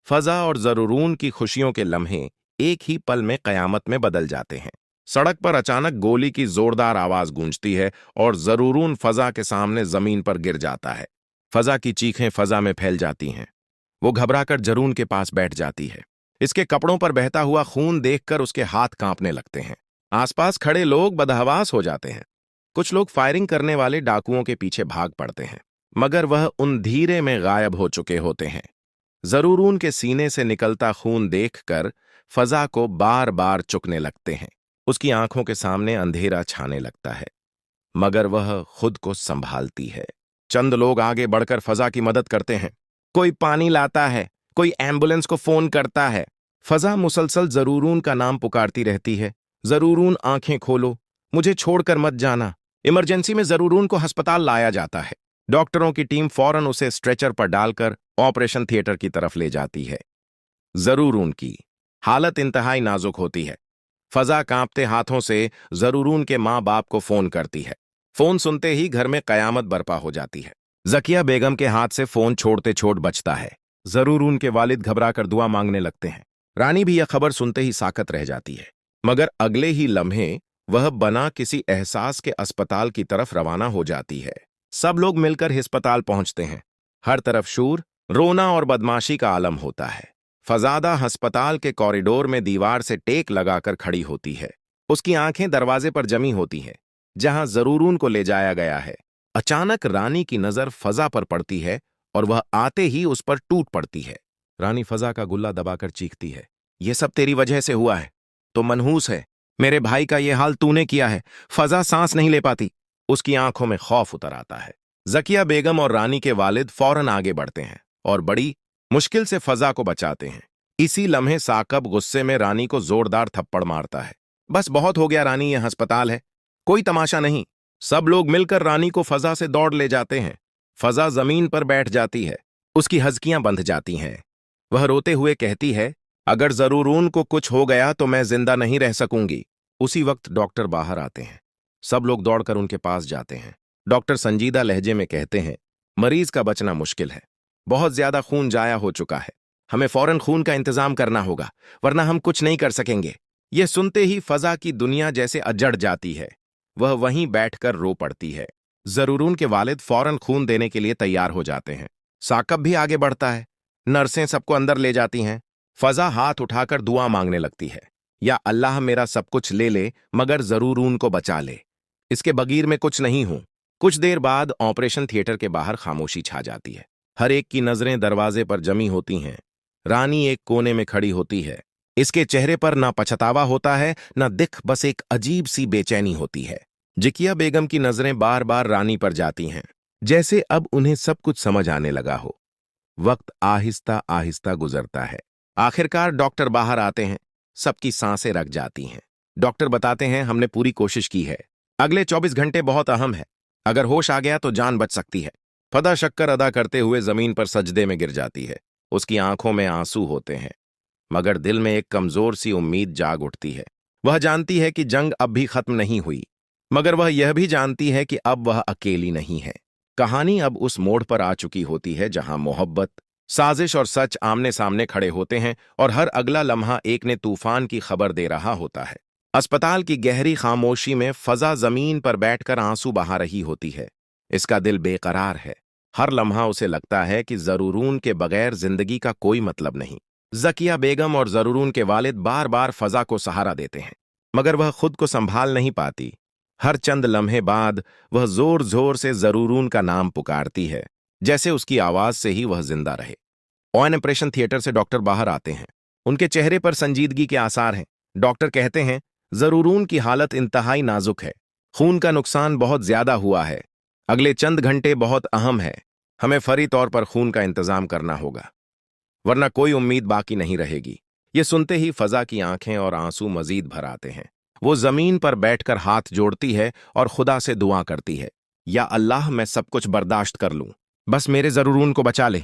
फजा और जरूरून की खुशियों के लम्हे एक ही पल में कयामत में बदल जाते हैं। सड़क पर अचानक गोली की जोरदार आवाज गूंजती है और जरूरून फजा के सामने जमीन पर गिर जाता है। फजा की चीखें फजा में फैल जाती हैं। वो घबराकर जरून के पास बैठ जाती है। इसके कपड़ों पर बहता हुआ खून देखकर उसके हाथ कांपने लगते हैं। आसपास खड़े लोग बदहवास हो जाते हैं। कुछ लोग फायरिंग करने वाले डाकुओं के पीछे भाग पड़ते हैं, मगर वह उन धीरे में गायब हो चुके होते हैं। जरूरून के सीने से निकलता खून देखकर फजा को बार बार चुकने लगते हैं। उसकी आंखों के सामने अंधेरा छाने लगता है, मगर वह खुद को संभालती है। चंद लोग आगे बढ़कर फजा की मदद करते हैं। कोई पानी लाता है, कोई एम्बुलेंस को फोन करता है। फजा मुसलसल जरूरून का नाम पुकारती रहती है। जरूरून, आंखें खोलो, मुझे छोड़कर मत जाना। इमरजेंसी में जरूरून को अस्पताल लाया जाता है। डॉक्टरों की टीम फौरन उसे स्ट्रेचर पर डालकर ऑपरेशन थिएटर की तरफ ले जाती है। जरूरून की हालत इंतहाई नाजुक होती है। फजा कांपते हाथों से जरूरून के मां बाप को फोन करती है। फोन सुनते ही घर में कयामत बरपा हो जाती है। जकिया बेगम के हाथ से फोन छोड़ते छोड़ बचता है। जरूरून के वालिद घबराकर दुआ मांगने लगते हैं। रानी भी यह खबर सुनते ही साकत रह जाती है, मगर अगले ही लम्हे वह बना किसी एहसास के अस्पताल की तरफ रवाना हो जाती है। सब लोग मिलकर अस्पताल पहुंचते हैं। हर तरफ शूर, रोना और बदमाशी का आलम होता है। फजादा अस्पताल के कॉरिडोर में दीवार से टेक लगाकर खड़ी होती है। उसकी आंखें दरवाजे पर जमी होती हैं, जहां जरूरून को ले जाया गया है। अचानक रानी की नजर फजा पर पड़ती है और वह आते ही उस पर टूट पड़ती है। रानी फजा का गुल्ला दबाकर चीखती है, यह सब तेरी वजह से हुआ है। तो मनहूस है, मेरे भाई का यह हाल तूने किया है। फजा सांस नहीं ले पाती। उसकी आंखों में खौफ उतर आता है। जकिया बेगम और रानी के वालिद फौरन आगे बढ़ते हैं और बड़ी मुश्किल से फजा को बचाते हैं। इसी लम्हे साकब गुस्से में रानी को जोरदार थप्पड़ मारता है। बस बहुत हो गया रानी, यह अस्पताल है, कोई तमाशा नहीं। सब लोग मिलकर रानी को फजा से दौड़ ले जाते हैं। फजा जमीन पर बैठ जाती है। उसकी हज़कियां बंध जाती हैं। वह रोते हुए कहती है, अगर जरूरून को कुछ हो गया तो मैं जिंदा नहीं रह सकूंगी। उसी वक्त डॉक्टर बाहर आते हैं। सब लोग दौड़कर उनके पास जाते हैं। डॉक्टर संजीदा लहजे में कहते हैं, मरीज का बचना मुश्किल है, बहुत ज्यादा खून जाया हो चुका है। हमें फौरन खून का इंतजाम करना होगा, वरना हम कुछ नहीं कर सकेंगे। यह सुनते ही फजा की दुनिया जैसे अजड़ जाती है। वह वहीं बैठकर रो पड़ती है। जरूरून के वालिद फौरन खून देने के लिए तैयार हो जाते हैं। साकब भी आगे बढ़ता है। नर्सें सबको अंदर ले जाती हैं। फजा हाथ उठाकर दुआ मांगने लगती है, या अल्लाह मेरा सब कुछ ले ले मगर जरूरून को बचा ले, इसके बगीर में कुछ नहीं हूं। कुछ देर बाद ऑपरेशन थिएटर के बाहर खामोशी छा जाती है। हर एक की नजरें दरवाजे पर जमी होती हैं। रानी एक कोने में खड़ी होती है। इसके चेहरे पर ना पछतावा होता है, ना दिख, बस एक अजीब सी बेचैनी होती है। जिकिया बेगम की नजरें बार बार रानी पर जाती हैं, जैसे अब उन्हें सब कुछ समझ आने लगा हो। वक्त आहिस्ता आहिस्ता गुजरता है। आखिरकार डॉक्टर बाहर आते हैं। सबकी सांसें रक जाती हैं। डॉक्टर बताते हैं, हमने पूरी कोशिश की है। अगले 24 घंटे बहुत अहम है। अगर होश आ गया तो जान बच सकती है। फदा शक्कर अदा करते हुए जमीन पर सजदे में गिर जाती है। उसकी आंखों में आंसू होते हैं, मगर दिल में एक कमजोर सी उम्मीद जाग उठती है। वह जानती है कि जंग अब भी खत्म नहीं हुई, मगर वह यह भी जानती है कि अब वह अकेली नहीं है। कहानी अब उस मोड़ पर आ चुकी होती है जहां मोहब्बत, साजिश और सच आमने सामने खड़े होते हैं और हर अगला लम्हा एक ने तूफान की खबर दे रहा होता है। अस्पताल की गहरी खामोशी में फजा जमीन पर बैठकर आंसू बहा रही होती है। इसका दिल बेकरार है। हर लम्हा उसे लगता है कि जरूरून के बगैर जिंदगी का कोई मतलब नहीं। जकिया बेगम और जरूरून के वालिद बार बार फजा को सहारा देते हैं, मगर वह खुद को संभाल नहीं पाती। हर चंद लम्हे बाद वह जोर जोर से जरूरून का नाम पुकारती है, जैसे उसकी आवाज से ही वह जिंदा रहे। ऑपरेशन थिएटर से डॉक्टर बाहर आते हैं। उनके चेहरे पर संजीदगी के आसार हैं। डॉक्टर कहते हैं, जरूरून की हालत इंतहाई नाजुक है। खून का नुकसान बहुत ज्यादा हुआ है। अगले चंद घंटे बहुत अहम है। हमें फौरी तौर पर खून का इंतजाम करना होगा, वरना कोई उम्मीद बाकी नहीं रहेगी। ये सुनते ही फजा की आंखें और आंसू मजीद भर आते हैं। वो जमीन पर बैठकर हाथ जोड़ती है और खुदा से दुआ करती है, या अल्लाह मैं सब कुछ बर्दाश्त कर लूं, बस मेरे जरूरून को बचा ले,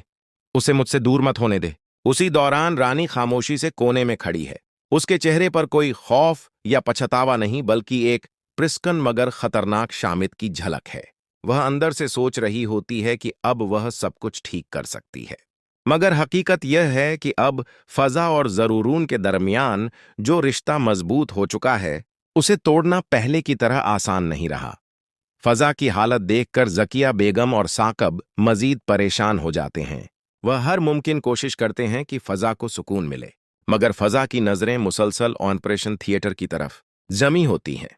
उसे मुझसे दूर मत होने दे। उसी दौरान रानी खामोशी से कोने में खड़ी है। उसके चेहरे पर कोई खौफ या पछतावा नहीं, बल्कि एक प्रिस्कन मगर खतरनाक शामित की झलक है। वह अंदर से सोच रही होती है कि अब वह सब कुछ ठीक कर सकती है। मगर हकीकत यह है कि अब फजा और जरूरून के दरमियान जो रिश्ता मजबूत हो चुका है, उसे तोड़ना पहले की तरह आसान नहीं रहा। फजा की हालत देखकर जकिया बेगम और साकब मजीद परेशान हो जाते हैं। वह हर मुमकिन कोशिश करते हैं कि फजा को सुकून मिले, मगर फजा की नजरें मुसलसल ऑपरेशन थिएटर की तरफ जमी होती हैं।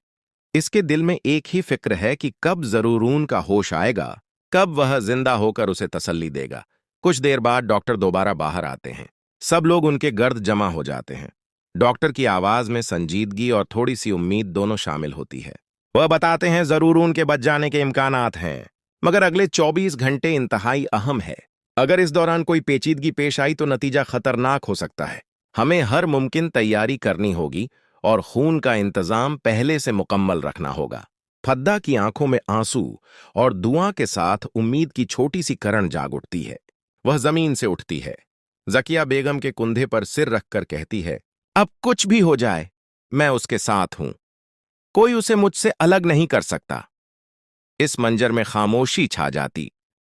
इसके दिल में एक ही फिक्र है कि कब जरूरून का होश आएगा, कब वह जिंदा होकर उसे तसल्ली देगा। कुछ देर बाद डॉक्टर दोबारा बाहर आते हैं। सब लोग उनके गर्द जमा हो जाते हैं। डॉक्टर की आवाज में संजीदगी और थोड़ी सी उम्मीद दोनों शामिल होती है। वह बताते हैं जरूरून के बच जाने के इम्कानात हैं, मगर अगले 24 घंटे इंतहाई अहम है। अगर इस दौरान कोई पेचीदगी पेश आई तो नतीजा खतरनाक हो सकता है। हमें हर मुमकिन तैयारी करनी होगी और खून का इंतजाम पहले से मुकम्मल रखना होगा। फद्दा की आंखों में आंसू और दुआ के साथ उम्मीद की छोटी सी किरण जाग उठती है। वह जमीन से उठती है, जकिया बेगम के कुंधे पर सिर रखकर कहती है, अब कुछ भी हो जाए, मैं उसके साथ हूं। कोई उसे मुझसे अलग नहीं कर सकता। इस मंजर में खामोशी छा जाती।